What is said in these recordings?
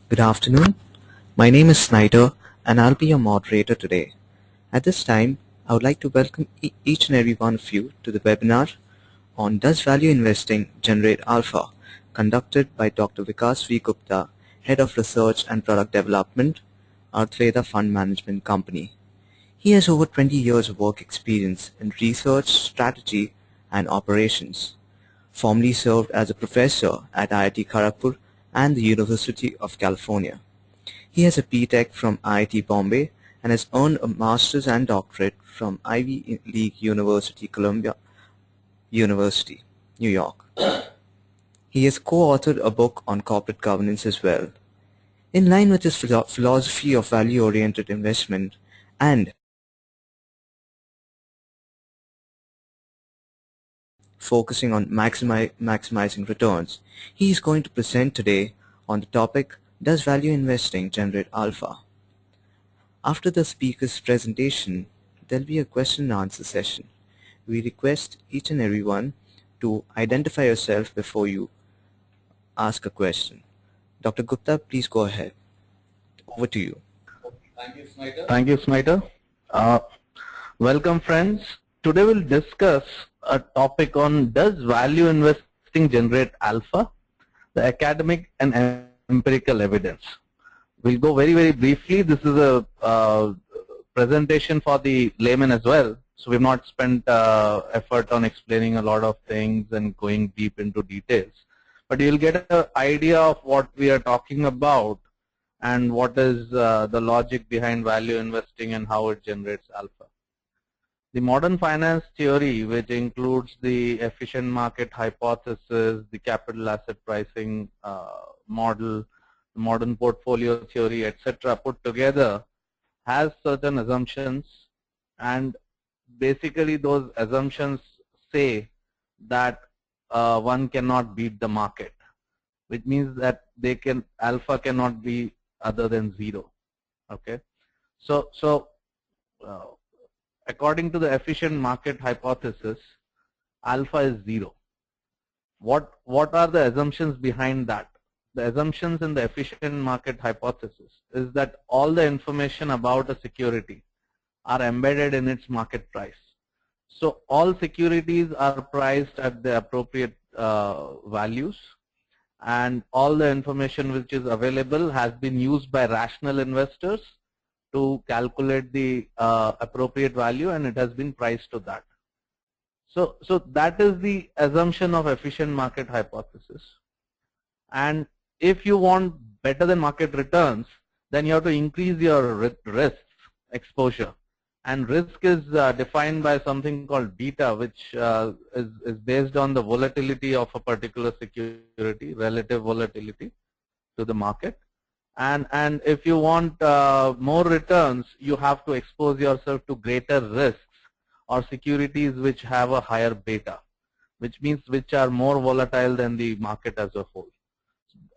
Good afternoon. My name is Snyder, and I'll be your moderator today. At this time, I would like to welcome each and every one of you to the webinar on Does Value Investing Generate Alpha, conducted by Dr. Vikas V. Gupta, Head of Research and Product Development, Arthveda Fund Management Company. He has over 20 years of work experience in research, strategy, and operations. Formerly served as a professor at IIT Kharagpur and the University of California. He has a B.Tech from IIT Bombay and has earned a master's and doctorate from Ivy League University, Columbia University, New York. He has co-authored a book on corporate governance as well. In line with his philosophy of value-oriented investment and focusing on maximizing returns, he is going to present today on the topic, Does Value Investing Generate Alpha? After the speaker's presentation, there'll be a question and answer session. We request each and everyone to identify yourself before you ask a question. Dr. Gupta, please go ahead. Over to you. Thank you, Snyder. Welcome, friends. Today we'll discuss a topic on does value investing generate alpha, the academic and empirical evidence. We'll go very briefly. This is a presentation for the layman as well, so we've not spent effort on explaining a lot of things and going deep into details. But you'll get an idea of what we are talking about and what is the logic behind value investing and how it generates alpha. The modern finance theory, which includes the efficient market hypothesis, the capital asset pricing model, modern portfolio theory, etc., put together, has certain assumptions, and basically those assumptions say that one cannot beat the market, which means that alpha cannot be other than 0. Okay, so according to the efficient market hypothesis, alpha is 0. What are the assumptions behind that? The assumptions in the efficient market hypothesis is that all the information about a security are embedded in its market price. So all securities are priced at the appropriate values, and all the information which is available has been used by rational investors to calculate the appropriate value, and it has been priced to that. So that is the assumption of efficient market hypothesis. And if you want better than market returns, then you have to increase your risk exposure. And risk is defined by something called beta, which is based on the volatility of a particular security, relative volatility to the market. And if you want more returns, you have to expose yourself to greater risks or securities which have a higher beta, which means which are more volatile than the market as a whole.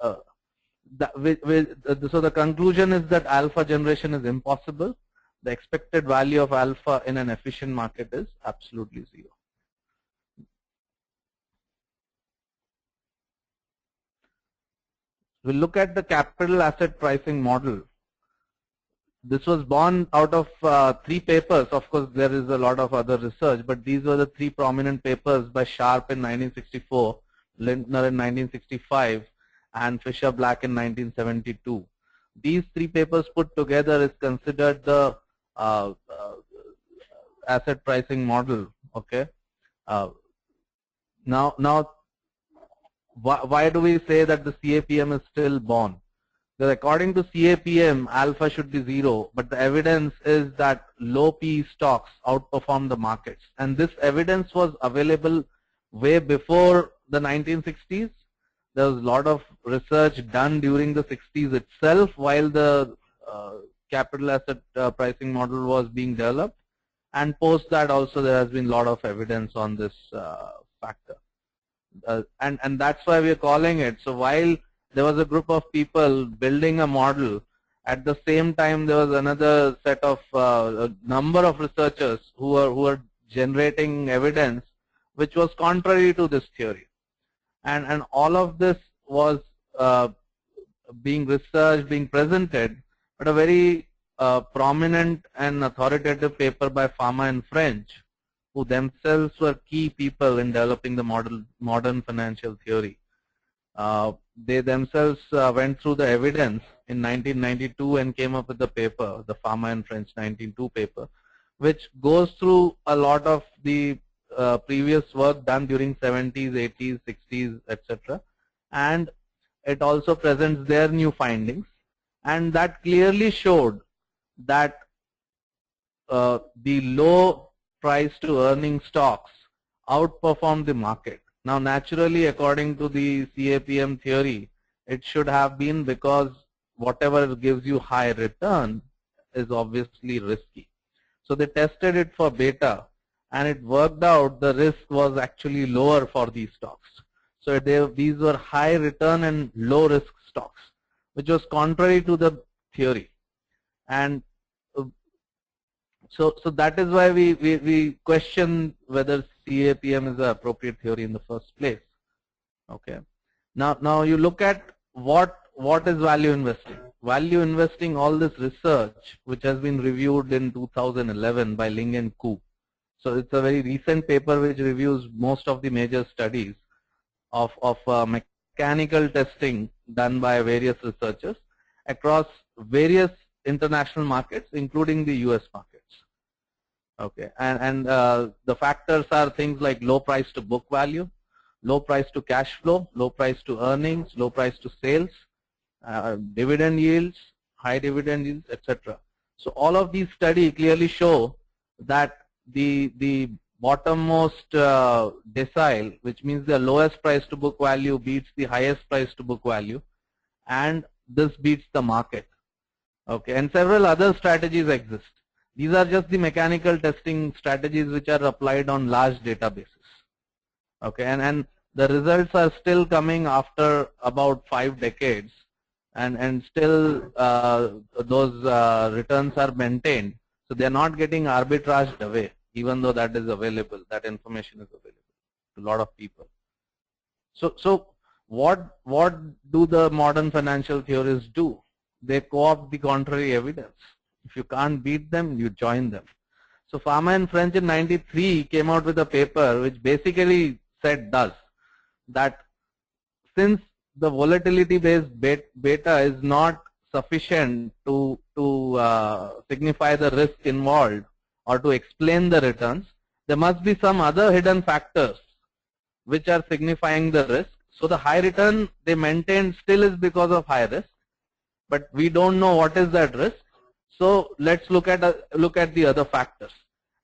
So the conclusion is that alpha generation is impossible. The expected value of alpha in an efficient market is absolutely 0. We'll look at the capital asset pricing model. This was born out of 3 papers. Of course, there is a lot of other research, but these were the 3 prominent papers by Sharpe in 1964, Lindner in 1965, and Fisher-Black in 1972. These 3 papers put together is considered the asset pricing model. Okay. Now, why do we say that the CAPM is still born? Because according to CAPM, alpha should be 0, but the evidence is that low PE stocks outperform the markets. And this evidence was available way before the 1960s. There was a lot of research done during the 60s itself while the capital asset pricing model was being developed. And post that also there has been a lot of evidence on this factor. And that's why we are calling it. So while there was a group of people building a model, at the same time there was another set of a number of researchers who are generating evidence which was contrary to this theory. And all of this was being researched, being presented, but a very prominent and authoritative paper by Farmer and French, who themselves were key people in developing the modern financial theory. They themselves went through the evidence in 1992 and came up with the paper, the Farmer and French 1992 paper, which goes through a lot of the previous work done during 70s, 80s, 60s, etc. And it also presents their new findings, and that clearly showed that the low price to earning stocks outperformed the market. Now naturally, according to the CAPM theory, it should have been because whatever gives you high return is obviously risky. So they tested it for beta, and it worked out the risk was actually lower for these stocks. So these were high return and low risk stocks, which was contrary to the theory. And so that is why we question whether CAPM is the appropriate theory in the first place. Okay. Now you look at what is value investing. Value investing, all this research, which has been reviewed in 2011 by Ling and Koo. So it's a very recent paper which reviews most of the major studies of mechanical testing done by various researchers across various international markets, including the US markets. Okay, and the factors are things like low price to book value, low price to cash flow, low price to earnings, low price to sales, dividend yields, high dividend yields, etc. So all of these studies clearly show that the bottommost decile, which means the lowest price to book value, beats the highest price to book value, and this beats the market. Okay, and several other strategies exist. These are just the mechanical testing strategies which are applied on large databases. Okay, and the results are still coming after about 5 decades, and still those returns are maintained. So they are not getting arbitraged away, even though that is available, that information is available to a lot of people. So what do the modern financial theorists do? They co-opt the contrary evidence. If you can't beat them, you join them. So Farmer and French in 93 came out with a paper which basically said that since the volatility based beta is not sufficient to signify the risk involved or to explain the returns, there must be some other hidden factors which are signifying the risk. So the high return they maintain still is because of high risk, but we don't know what is that risk. So let's look at the other factors.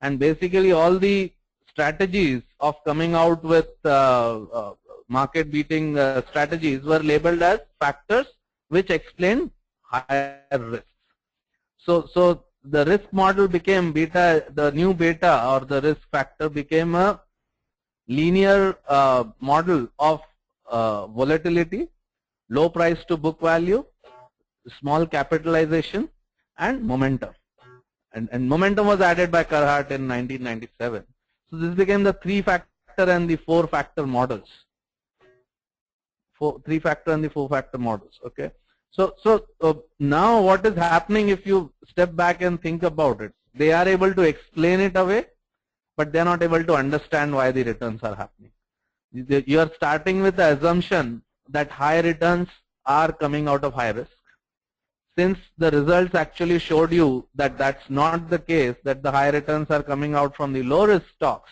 And basically all the strategies of coming out with market beating strategies were labeled as factors which explain higher risks. So the risk model became beta, the new beta or the risk factor became a linear model of volatility, low price to book value, small capitalization, and momentum. And momentum was added by Carhart in 1997. So this became the 3-factor and the 4-factor models. 3-factor and the 4-factor models. Okay. So now what is happening if you step back and think about it? They are able to explain it away, but they are not able to understand why the returns are happening. You are starting with the assumption that high returns are coming out of high risk. Since the results actually showed you that that's not the case, that the high returns are coming out from the low risk stocks,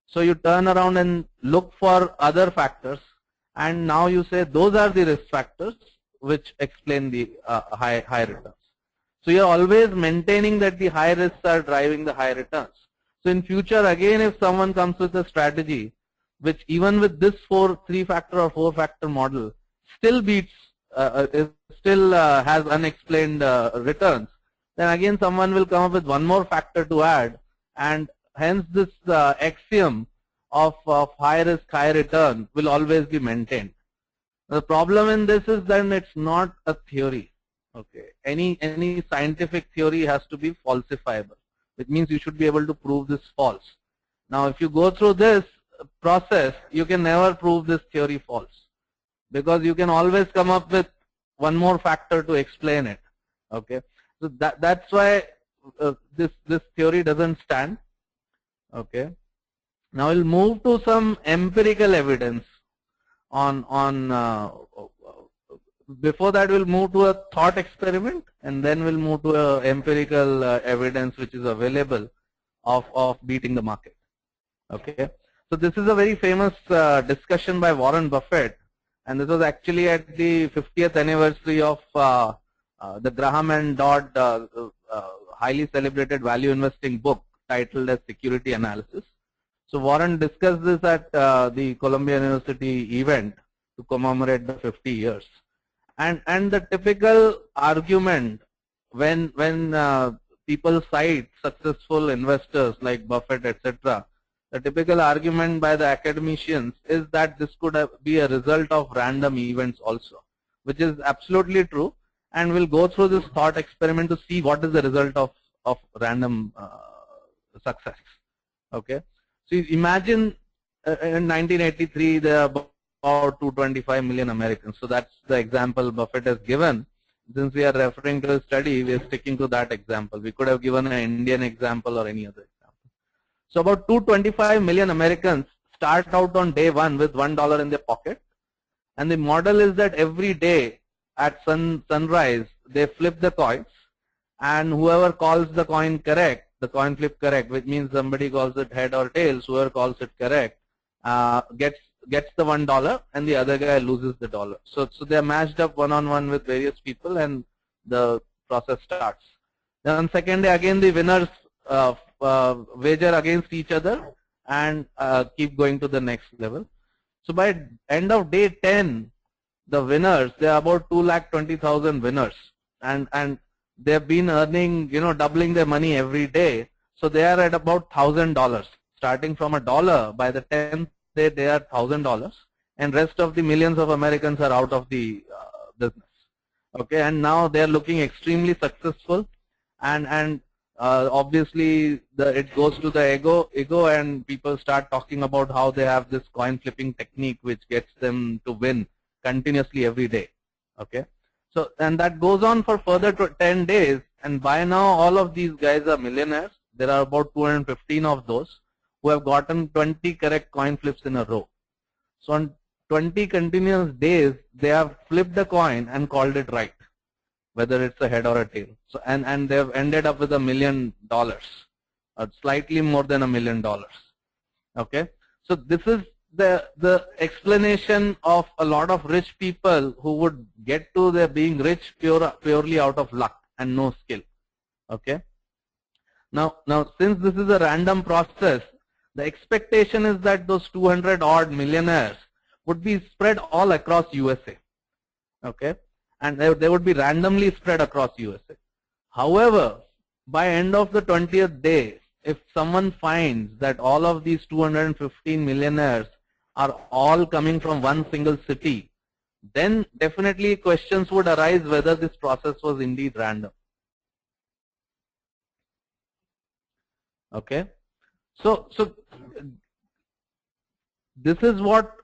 so you turn around and look for other factors, and now you say those are the risk factors which explain the high returns. So you're always maintaining that the high risks are driving the high returns. So in future, again, if someone comes with a strategy which even with this 3-factor or 4-factor model still beats, still has unexplained returns, then again someone will come up with one more factor to add, and hence this axiom of high risk, high return will always be maintained. The problem in this is that it's not a theory. Okay, any scientific theory has to be falsifiable. It means you should be able to prove this false. Now, if you go through this process, you can never prove this theory false, because you can always come up with one more factor to explain it. Okay, so that's why this theory doesn't stand. Okay, now we'll move to some empirical evidence on before that we'll move to a thought experiment, and then we'll move to a empirical evidence which is available of beating the market. Okay, so this is a very famous discussion by Warren Buffett, and this was actually at the 50th anniversary of the Graham and Dodd highly celebrated value investing book titled as Security Analysis. So Warren discussed this at the Columbia University event to commemorate the 50 years. And the typical argument when people cite successful investors like Buffett, etc., the typical argument by the academicians is that this could be a result of random events also, which is absolutely true. And we'll go through this thought experiment to see what is the result of random success. Okay, so imagine in 1983 there are about 225 million Americans. So that's the example Buffett has given. Since we are referring to a study, we are sticking to that example. We could have given an Indian example or any other example. So about 225 million Americans start out on day one with $1 in their pocket, and the model is that every day at sunrise they flip the coins, and whoever calls the coin correct, the coin flip correct, which means somebody calls it head or tails, whoever calls it correct gets the $1 and the other guy loses the dollar. So they are matched up one-on-one with various people, and the process starts. Then on second day again the winners wager against each other and keep going to the next level. So by end of day 10, the winners, there are about 2,20,000 winners, and they have been earning, doubling their money every day. So they are at about $1,000, starting from $1. By the 10th day, they are $1,000, and rest of the millions of Americans are out of the business. Okay, and now they are looking extremely successful, and obviously it goes to the ego, and people start talking about how they have this coin flipping technique which gets them to win continuously every day. Okay, so and that goes on for further 10 days, and by now all of these guys are millionaires. There are about 215 of those who have gotten 20 correct coin flips in a row. So on 20 continuous days, they have flipped the coin and called it right, whether it's a head or a tail. So and they've ended up with $1 million, or slightly more than $1 million. Okay, so this is the explanation of a lot of rich people who would get to their being rich purely out of luck and no skill. Okay, now since this is a random process, the expectation is that those 200 odd millionaires would be spread all across USA. Okay, and they would be randomly spread across USA. However, by end of the 20th day, if someone finds that all of these 215 millionaires are all coming from one single city, then definitely questions would arise whether this process was indeed random. Okay, so this is what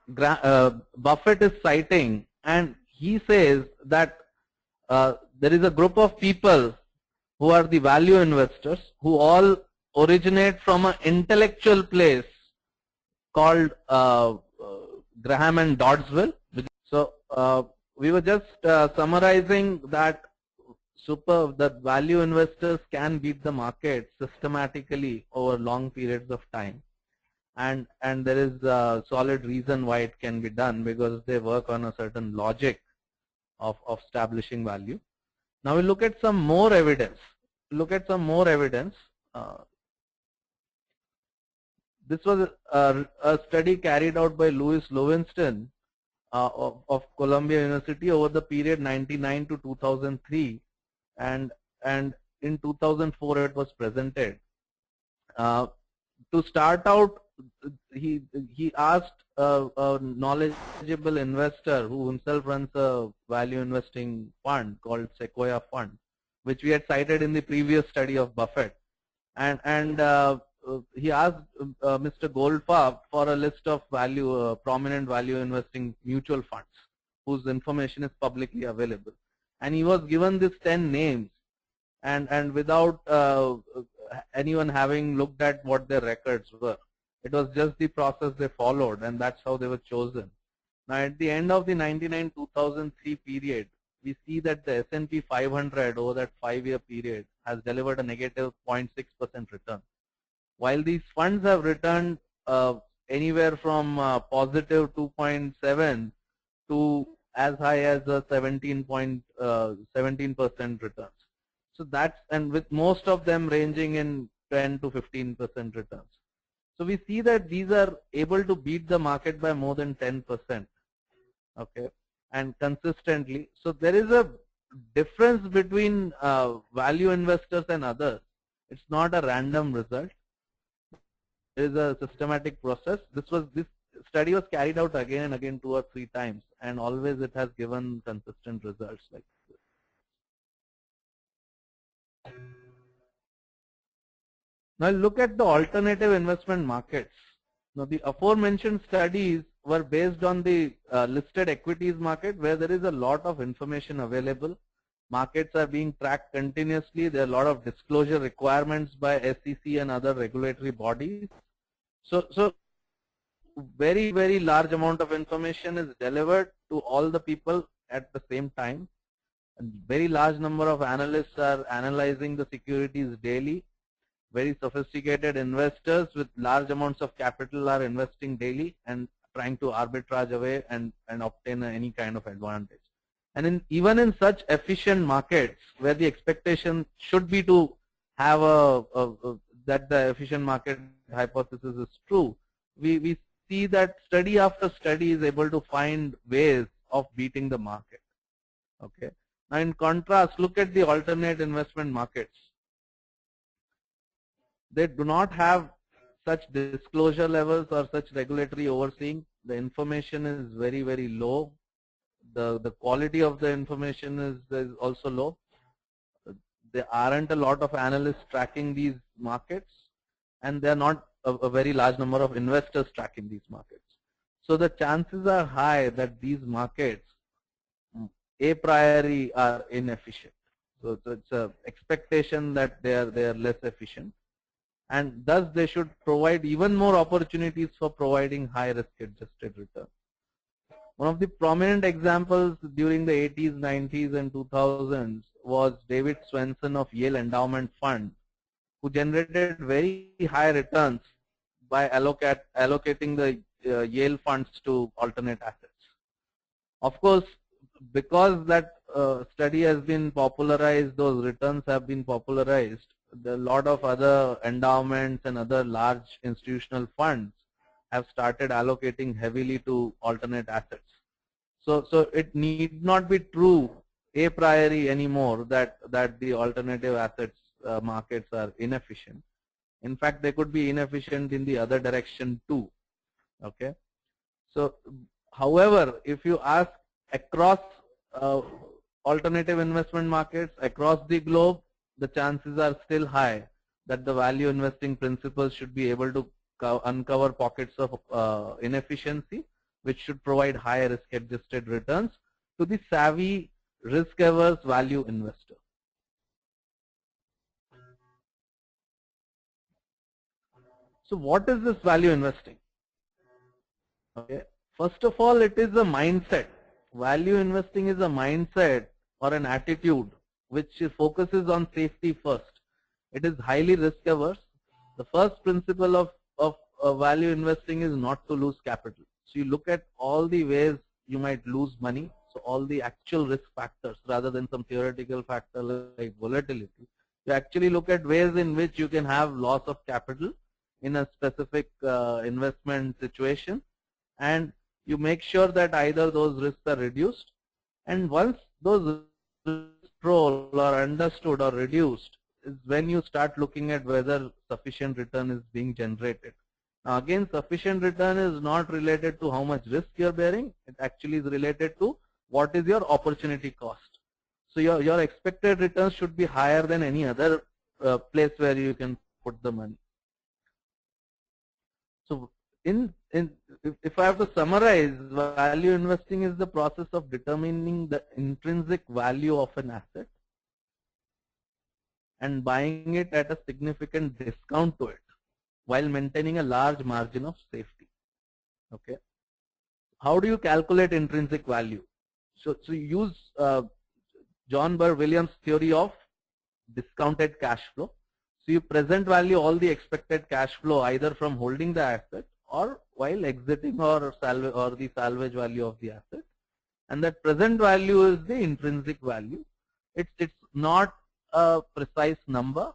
Buffett is citing, and he says that there is a group of people who are the value investors who all originate from an intellectual place called Graham and Doddsville. So we were just summarizing that that value investors can beat the market systematically over long periods of time, and there is a solid reason why it can be done, because they work on a certain logic of establishing value. Now we look at some more evidence. This was a study carried out by Louis Lowenstein of Columbia University over the period 1999 to 2003, and in 2004 it was presented. To start out, he asked a knowledgeable investor who himself runs a value investing fund called Sequoia Fund, which we had cited in the previous study of Buffett, and he asked Mr. Goldfarb for a list of prominent value investing mutual funds. whose information is publicly available. And he was given these 10 names, and without anyone having looked at what their records were. It was just the process they followed, and that's how they were chosen. Now, at the end of the 1999-2003 period, we see that the S&P 500 over that 5-year period has delivered a negative 0.6% return. While these funds have returned anywhere from positive 2.7 to as high as a 17% returns. So that's, and with most of them ranging in 10 to 15% returns. So we see that these are able to beat the market by more than 10%, okay, and consistently. So there is a difference between value investors and others. It's not a random result. It is a systematic process. This study was carried out again and again 2 or 3 times, and always it has given consistent results like this. Now look at the alternative investment markets. Now the aforementioned studies were based on the listed equities market, where there is a lot of information available. Markets are being tracked continuously. There are a lot of disclosure requirements by SEC and other regulatory bodies. So very, very large amount of information is delivered to all the people at the same time. A very large number of analysts are analyzing the securities daily. Very sophisticated investors with large amounts of capital are investing daily and trying to arbitrage away and obtain any kind of advantage. And even in such efficient markets where the expectation should be to have that the efficient market hypothesis is true, we see that study after study is able to find ways of beating the market. Okay. Now in contrast, look at the alternate investment markets. They do not have such disclosure levels or such regulatory overseeing. The information is very, very low. The quality of the information is also low. There aren't a lot of analysts tracking these markets, and there are not a very large number of investors tracking these markets. So the chances are high that these markets a priori are inefficient. So it's an expectation that they are less efficient, and thus they should provide even more opportunities for providing high risk adjusted return. One of the prominent examples during the 80s, 90s and 2000s was David Swensen of Yale Endowment Fund, who generated very high returns by allocating the Yale funds to alternate assets. Of course, because that study has been popularized, those returns have been popularized, a lot of other endowments and other large institutional funds have started allocating heavily to alternate assets. So it need not be true a priori anymore that the alternative assets markets are inefficient. In fact, they could be inefficient in the other direction too. Okay. So, however, if you ask across alternative investment markets across the globe, the chances are still high that the value investing principles should be able to uncover pockets of inefficiency, which should provide high risk adjusted returns to the savvy risk averse value investor. So what is this value investing? Okay. First of all, it is a mindset. Value investing is a mindset or an attitude which focuses on safety first. It is highly risk averse. The first principle of value investing is not to lose capital. So you look at all the ways you might lose money. So all the actual risk factors rather than some theoretical factor like volatility. You actually look at ways in which you can have loss of capital in a specific investment situation, and you make sure that either those risks are reduced, and once those risks controlled or understood or reduced is when you start looking at whether sufficient return is being generated. Now again, sufficient return is not related to how much risk you're bearing. It actually is related to what is your opportunity cost. So your expected returns should be higher than any other place where you can put the money. So if I have to summarize, value investing is the process of determining the intrinsic value of an asset and buying it at a significant discount to it while maintaining a large margin of safety. Okay. How do you calculate intrinsic value? So use John Burr Williams' theory of discounted cash flow. So you present value all the expected cash flow either from holding the asset or while exiting or the salvage value of the asset, and that present value is the intrinsic value. It's not a precise number,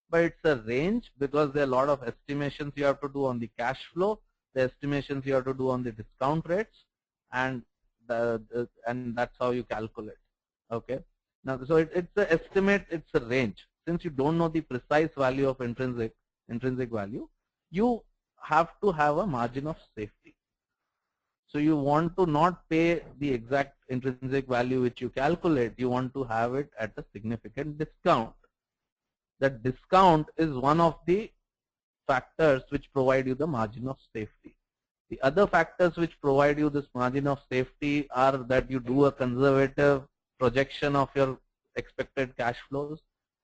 but it's a range because there are a lot of estimations you have to do on the cash flow, the estimations you have to do on the discount rates, and that's how you calculate. Okay. Now, so it's an estimate, it's a range. Since you don't know the precise value of intrinsic value, you have to have a margin of safety. So you want to not pay the exact intrinsic value which you calculate, you want to have it at a significant discount. That discount is one of the factors which provide you the margin of safety. The other factors which provide you this margin of safety are that you do a conservative projection of your expected cash flows.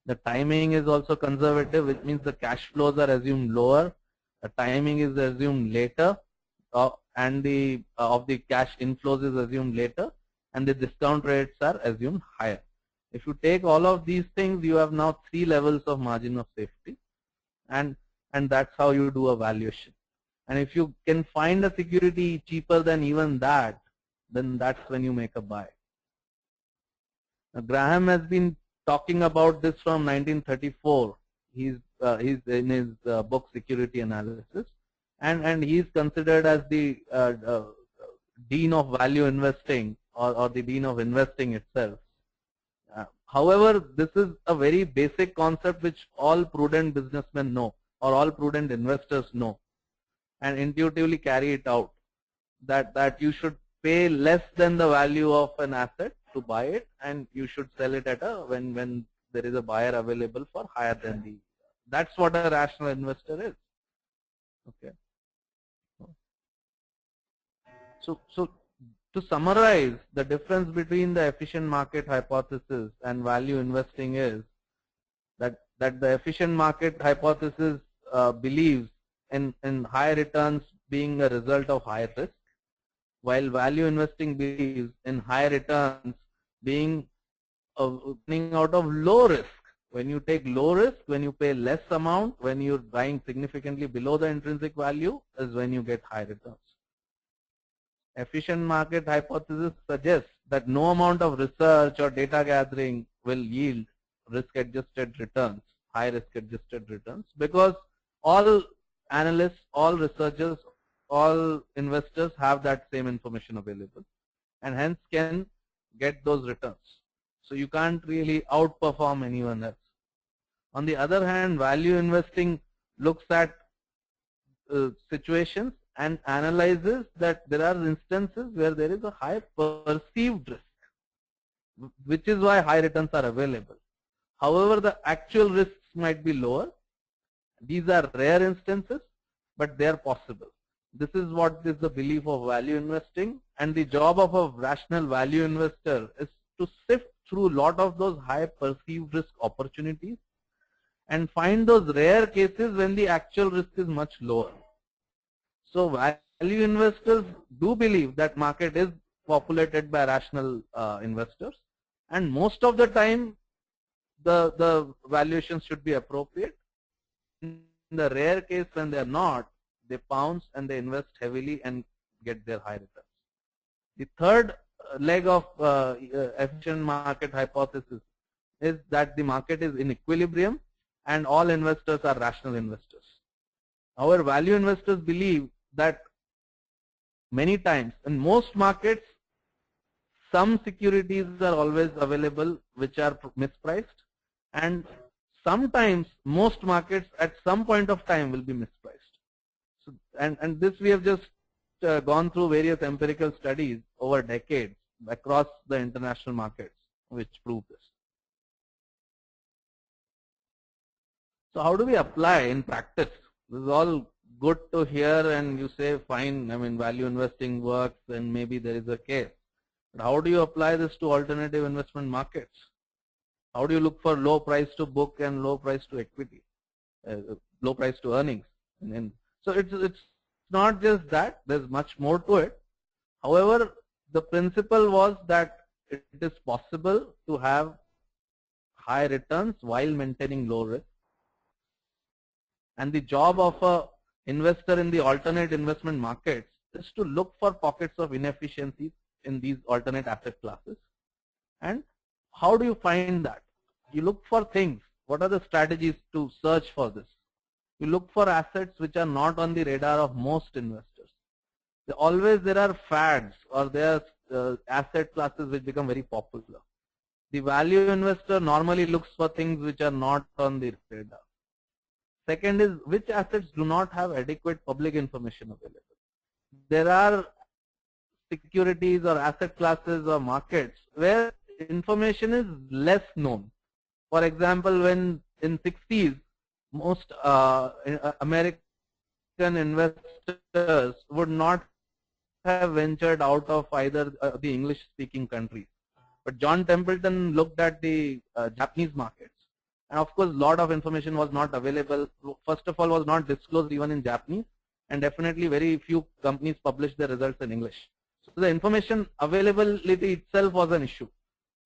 The timing is also conservative, which means the cash flows are assumed lower, the timing is assumed later, and the of the cash inflows is assumed later, and the discount rates are assumed higher. If you take all of these things, you have now 3 levels of margin of safety, and that's how you do a valuation. And if you can find a security cheaper than even that, then that's when you make a buy. Now, Graham has been talking about this from 1934. He's in his book Security Analysis, and he's considered as the dean of value investing or the dean of investing itself. However, this is a very basic concept which all prudent businessmen know or all prudent investors know and intuitively carry it out, that you should pay less than the value of an asset to buy it, and you should sell it at when there is a buyer available for higher than the. That's what a rational investor is. Okay. So to summarize, the difference between the efficient market hypothesis and value investing is that the efficient market hypothesis believes in high returns being a result of high risk, while value investing believes in high returns being coming out of low risk. When you take low risk, when you pay less amount, when you're buying significantly below the intrinsic value, is when you get high returns. Efficient market hypothesis suggests that no amount of research or data gathering will yield risk-adjusted returns, high risk-adjusted returns, because all analysts, all researchers, all investors have that same information available and hence can get those returns. So you can't really outperform anyone else. On the other hand, value investing looks at situations and analyzes that there are instances where there is a high perceived risk, which is why high returns are available. However, the actual risks might be lower. These are rare instances, but they are possible. This is what is the belief of value investing, and the job of a rational value investor is to sift through a lot of those high perceived risk opportunities and find those rare cases when the actual risk is much lower. So value investors do believe that market is populated by rational investors, and most of the time the valuations should be appropriate. In the rare case when they are not, they pounce and they invest heavily and get their high returns. The third leg of efficient market hypothesis is that the market is in equilibrium and all investors are rational investors. However, value investors believe that many times in most markets some securities are always available which are mispriced, and sometimes most markets at some point of time will be mispriced. So, and this we have just gone through various empirical studies over decades across the international markets which prove this. So how do we apply in practice? This is all good to hear, and you say, fine, I mean, value investing works and maybe there is a case. But how do you apply this to alternative investment markets? How do you look for low price to book and low price to equity, low price to earnings? And so it's not just that, there's much more to it. However, the principle was that it is possible to have high returns while maintaining low risk. And the job of a investor in the alternate investment markets is to look for pockets of inefficiencies in these alternate asset classes. And how do you find that? You look for things. What are the strategies to search for this? You look for assets which are not on the radar of most investors. There are fads, or there are asset classes which become very popular. The value investor normally looks for things which are not on the radar. Second is, which assets do not have adequate public information available. There are securities or asset classes or markets where information is less known. For example, when in 60s, most American investors would not have ventured out of either the English-speaking countries. But John Templeton looked at the Japanese markets. And of course, a lot of information was not available. First of all, was not disclosed even in Japanese, and definitely very few companies published their results in English. So the information availability itself was an issue.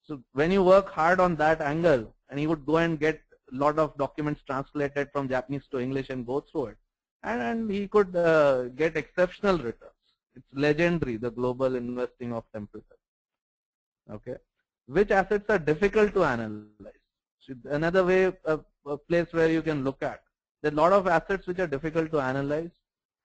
So when you work hard on that angle, and he would go and get a lot of documents translated from Japanese to English and go through it, and he could get exceptional returns. It's legendary, the global investing of Templeton. Okay, which assets are difficult to analyze? So another way, a place where you can look at. There are a lot of assets which are difficult to analyze.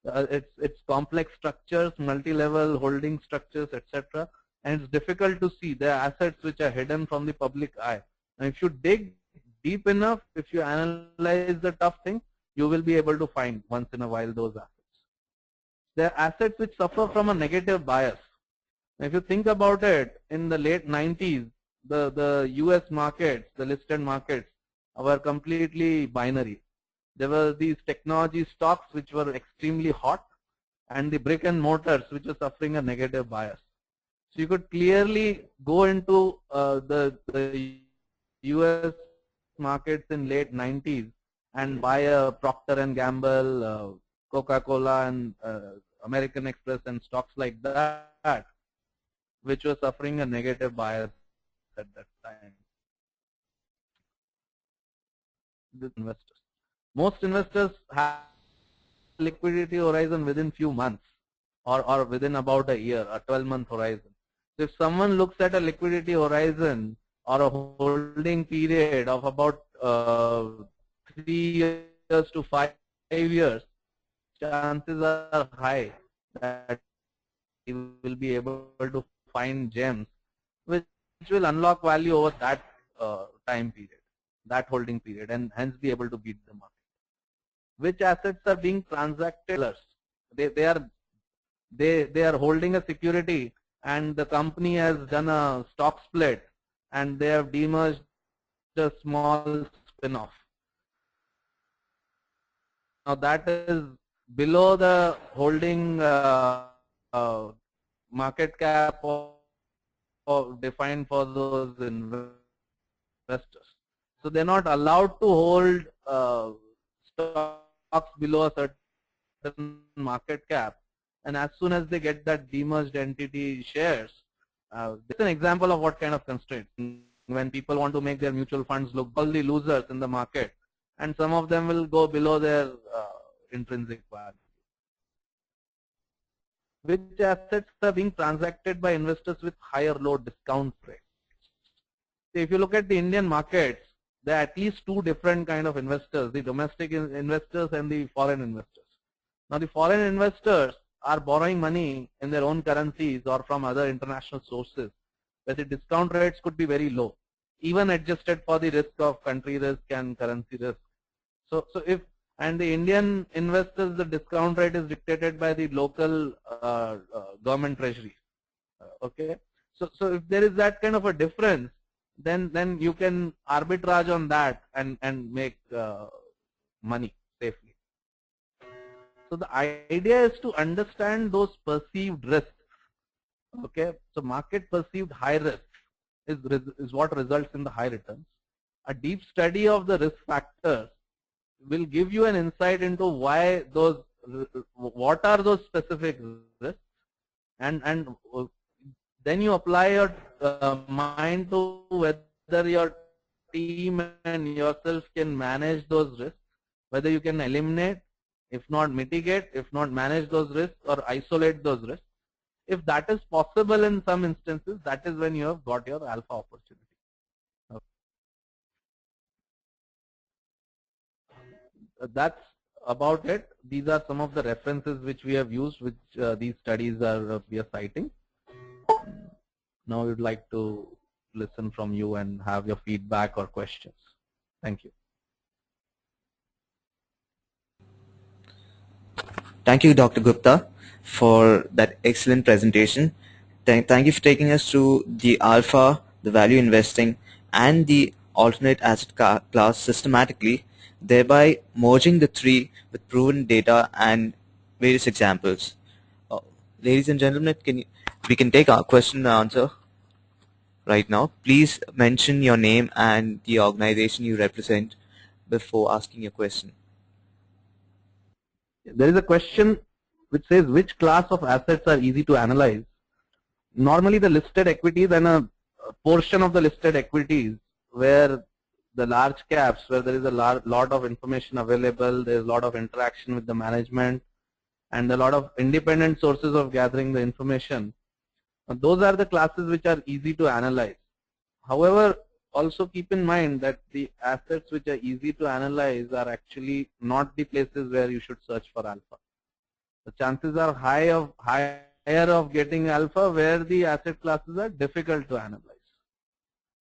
It's complex structures, multi-level holding structures, etc. And it's difficult to see. There are assets which are hidden from the public eye. And if you dig deep enough, if you analyze the tough thing, you will be able to find once in a while those assets. There are assets which suffer from a negative bias. If you think about it, in the late 90s, the US markets, the listed markets, were completely binary. There were these technology stocks which were extremely hot, and the brick and mortars which were suffering a negative bias. So you could clearly go into the US markets in late 90s and buy a Procter and Gamble, Coca-Cola, and American Express and stocks like that, which were suffering a negative bias at that time. The investors. Most investors have liquidity horizon within few months, or within about a year, a 12-month horizon. So if someone looks at a liquidity horizon or a holding period of about 3 years to 5 years, chances are high that you will be able to find gems which will unlock value over that time period, that holding period, and hence be able to beat the market. Which assets are being transacted? They are holding a security, and the company has done a stock split, and they have demerged a small spin-off. Now that is below the holding market cap defined for those investors. So they're not allowed to hold stocks below a certain market cap, and as soon as they get that demerged entity shares, this is an example of what kind of constraints. When people want to make their mutual funds look all the losers in the market, and some of them will go below their intrinsic value. Which assets are being transacted by investors with higher low discount rates? So if you look at the Indian markets, there are at least two different kind of investors, the domestic investors and the foreign investors. Now the foreign investors are borrowing money in their own currencies or from other international sources, where the discount rates could be very low, even adjusted for the risk of country risk and currency risk. And the Indian investors, the discount rate is dictated by the local government treasury. Okay, so if there is that kind of a difference, then you can arbitrage on that and make money safely. So the idea is to understand those perceived risks. Okay, so market perceived high risk is what results in the high returns. A deep study of the risk factors will give you an insight into why those, what are those specific risks, and then you apply your mind to whether your team and yourself can manage those risks, whether you can eliminate, if not mitigate, if not manage those risks or isolate those risks. If that is possible in some instances, that is when you have got your alpha opportunity. Okay. That's about it. These are some of the references which we have used, which these studies are we are citing. Now we'd like to listen from you and have your feedback or questions. Thank you. Thank you, Dr. Gupta, for that excellent presentation. Thank you for taking us through the alpha, the value investing, and the alternate asset class systematically, thereby merging the three with proven data and various examples. Ladies and gentlemen, we can take our question and answer right now. Please mention your name and the organization you represent before asking your question. There is a question which says, which class of assets are easy to analyze? Normally the listed equities and a portion of the listed equities where the large caps, where there is a lot of information available, there is a lot of interaction with the management and a lot of independent sources of gathering the information. Those are the classes which are easy to analyze. However, also keep in mind that the assets which are easy to analyze are actually not the places where you should search for alpha. The chances are higher of getting alpha where the asset classes are difficult to analyze.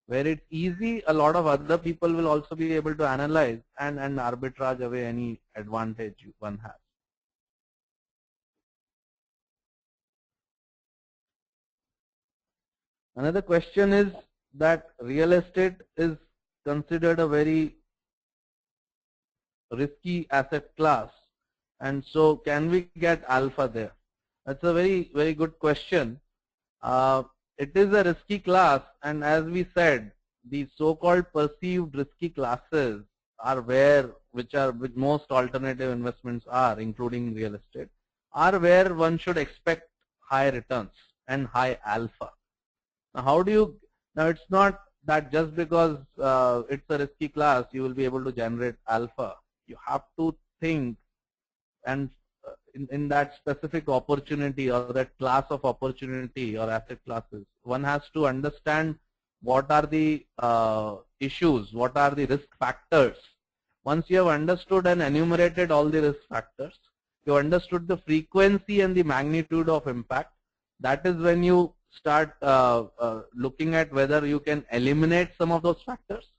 Where it's easy, a lot of other people will also be able to analyze and arbitrage away any advantage one has. Another question is that real estate is considered a very risky asset class, and so can we get alpha there? That's a very good question. It is a risky class, and as we said, the so-called perceived risky classes are which most alternative investments are, including real estate, are where one should expect high returns and high alpha. Now it's not that just because it's a risky class you will be able to generate alpha. You have to think and in that specific opportunity or that class of opportunity or asset classes, one has to understand what are the issues, what are the risk factors. Once you have understood and enumerated all the risk factors, you understood the frequency and the magnitude of impact, that is when you start looking at whether you can eliminate some of those factors,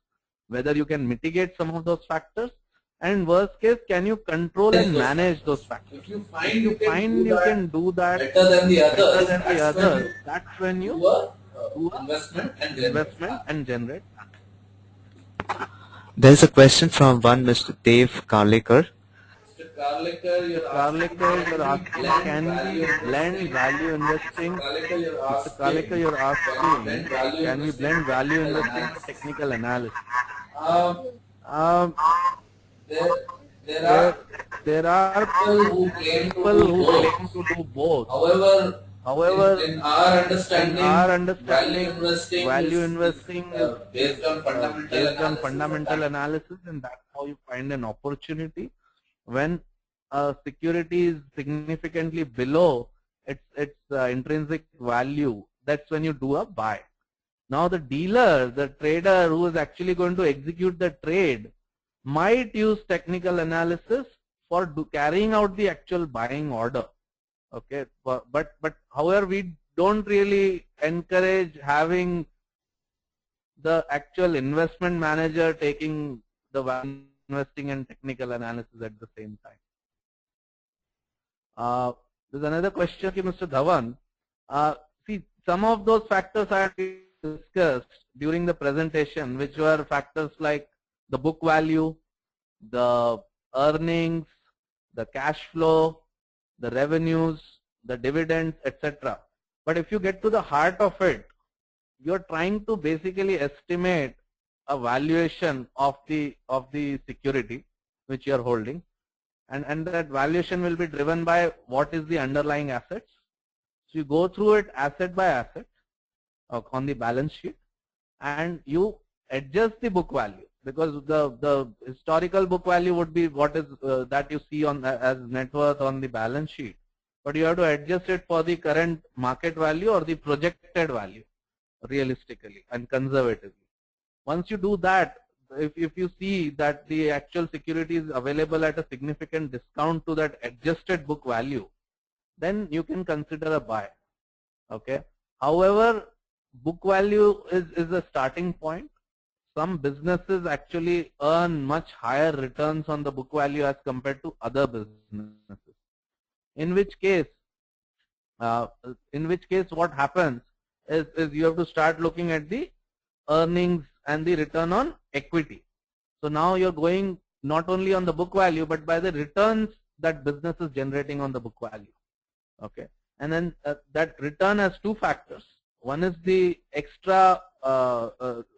whether you can mitigate some of those factors, and worst case, can you control and manage those factors. If you find you can do that better than the others, that's when you do investment and generate. There is a question from one Mr. Dev Karlekar. Mr. Karlekar, you're asking, can we blend value investing? Mr. Karlekar, you're asking, can we blend value investing with technical analysis? There are people who claim to do both. However, in our understanding, value investing is based on fundamental analysis, and that's how you find an opportunity. When a security is significantly below its intrinsic value, that's when you do a buy. Now the dealer, the trader who is actually going to execute the trade might use technical analysis for carrying out the actual buying order. Okay, but however, we don't really encourage having the actual investment manager taking the value investing and technical analysis at the same time. There's another question, Mr. Dhawan. See, some of those factors I discussed during the presentation, which were factors like the book value, the earnings, the cash flow, the revenues, the dividends, etc. But if you get to the heart of it, you're trying to basically estimate a valuation of the security which you're holding, and that valuation will be driven by what is the underlying assets. So you go through it asset by asset on the balance sheet, and you adjust the book value, because the historical book value would be what is that you see on as net worth on the balance sheet, but you have to adjust it for the current market value or the projected value realistically and conservatively. Once you do that, if you see that the actual security is available at a significant discount to that adjusted book value, then you can consider a buy. Okay. However, book value is a starting point. Some businesses actually earn much higher returns on the book value as compared to other businesses. In which case what happens is you have to start looking at the earnings and the return on equity. So now you're going not only on the book value, but by the returns that business is generating on the book value. Okay. And then that return has two factors. One is the extra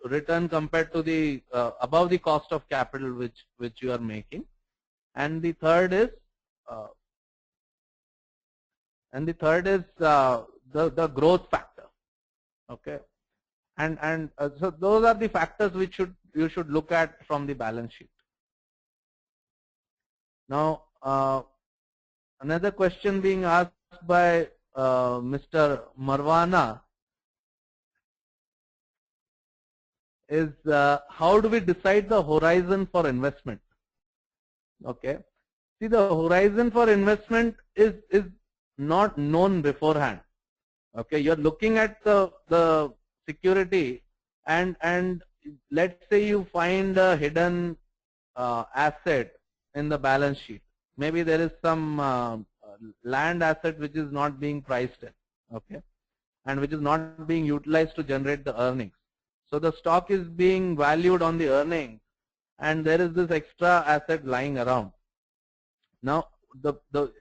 return compared to the above the cost of capital which you are making, and the third is the growth factor. Okay, and so those are the factors which you should look at from the balance sheet. Now another question being asked by Mr. Marwana is how do we decide the horizon for investment? Okay, see, the horizon for investment is not known beforehand. Okay, you're looking at the security, and let's say you find a hidden asset in the balance sheet. Maybe there is some land asset which is not being priced in, okay, and which is not being utilized to generate the earnings. So the stock is being valued on the earnings, and there is this extra asset lying around. Now,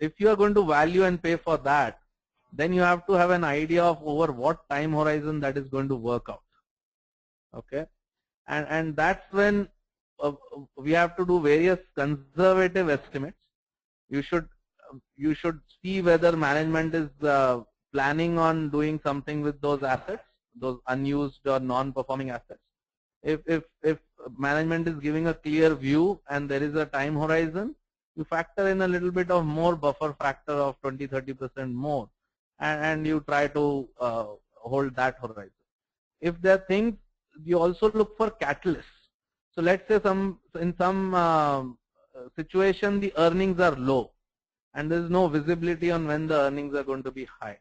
if you are going to value and pay for that, then you have to have an idea of over what time horizon that is going to work out. Okay, and that's when we have to do various conservative estimates. You should see whether management is planning on doing something with those assets, those unused or non-performing assets. If management is giving a clear view and there is a time horizon, you factor in a little bit of more buffer factor of 20-30% more, and you try to hold that horizon. If there are things, you also look for catalysts. So let's say in some situation the earnings are low and there is no visibility on when the earnings are going to be high.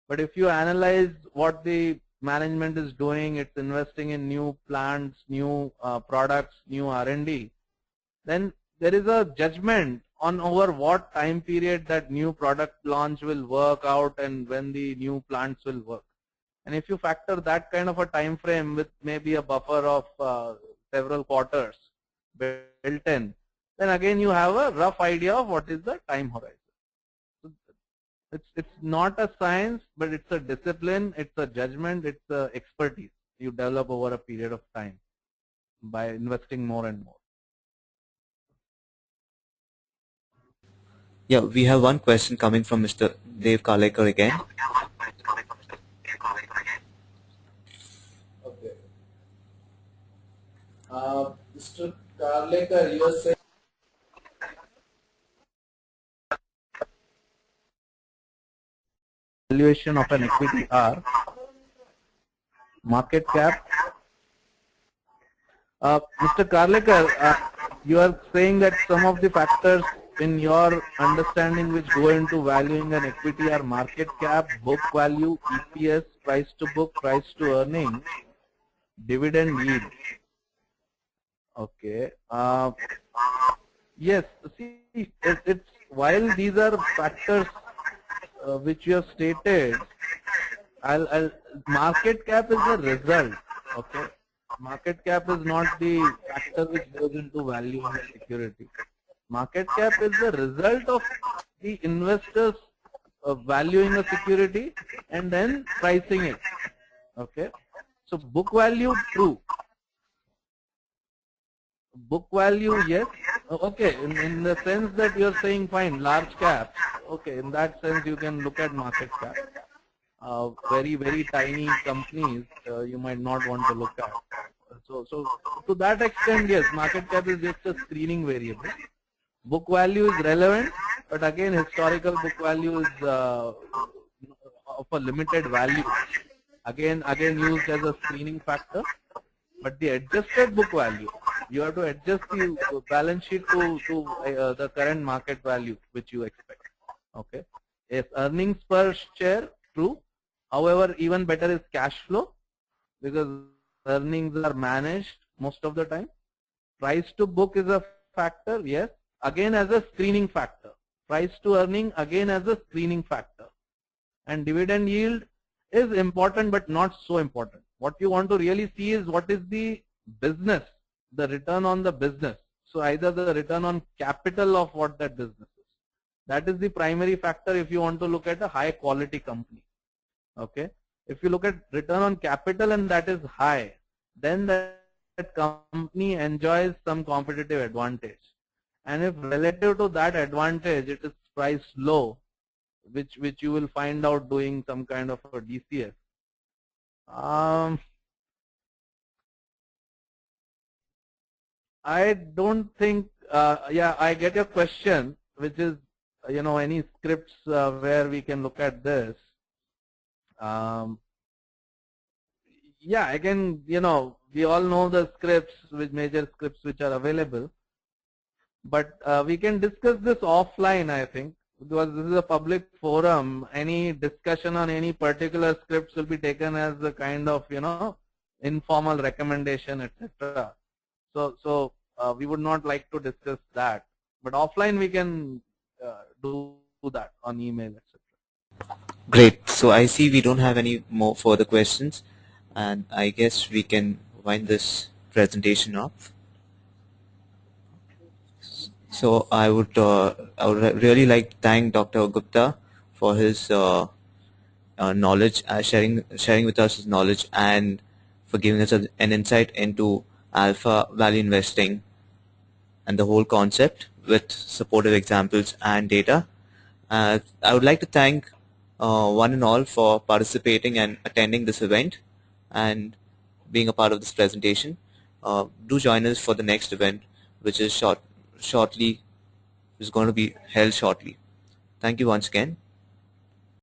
But if you analyze what the management is doing, it's investing in new plants, new products, new R&D, then there is a judgment on over what time period that new product launch will work out and when the new plants will work. And if you factor that kind of a time frame with maybe a buffer of several quarters built in, then again you have a rough idea of what is the time horizon. So it's not a science, but it's a discipline, it's a judgment, it's a expertise you develop over a period of time by investing more and more. Yeah, we have one question coming from Mr. Dev Kalekar again. Okay. Mr. Kalekar, you are saying Valuation of an equity are market cap. Mr. Kalekar, you are saying that some of the factors in your understanding which go into valuing an equity are market cap, book value, EPS, price to book, price to earnings, dividend yield. Okay. Yes. See, it's while these are factors which you have stated, market cap is the result. Okay. Market cap is not the factor which goes into valuing a security. Market cap is the result of the investors valuing a security and then pricing it. Okay. So book value, true. Book value, yes. Okay, in the sense that you're saying fine, large caps. Okay, in that sense you can look at market cap. Very, very tiny companies you might not want to look at. So to that extent, yes, market cap is just a screening variable. Book value is relevant, but again, historical book value is of a limited value. Again used as a screening factor. But the adjusted book value, you have to adjust the balance sheet to the current market value which you expect. Okay. Yes, earnings per share, true. However, even better is cash flow because earnings are managed most of the time. Price to book is a factor, yes. Again as a screening factor. Price to earning again as a screening factor. And dividend yield is important but not so important. What you want to really see is what is the business, the return on the business. So either the return on capital of what that business is. That is the primary factor if you want to look at a high quality company. Okay. If you look at return on capital and that is high, then that company enjoys some competitive advantage. And if relative to that advantage it is priced low, which you will find out doing some kind of a DCF. I don't think, yeah, I get your question, which is, any scripts where we can look at this. Yeah, again, we all know the scripts, major scripts which are available. But we can discuss this offline, I think, because this is a public forum. Any discussion on any particular scripts will be taken as a kind of, informal recommendation, etc. So we would not like to discuss that. But offline we can do that on email, etc. Great. So I see we don't have any more further questions, and I guess we can wind this presentation up. So I would really like to thank Dr. Gupta for his knowledge, sharing with us his knowledge, and for giving us an insight into alpha value investing and the whole concept with supportive examples and data. I would like to thank one and all for participating and attending this event and being a part of this presentation. Do join us for the next event, which is going to be held shortly. Thank you once again.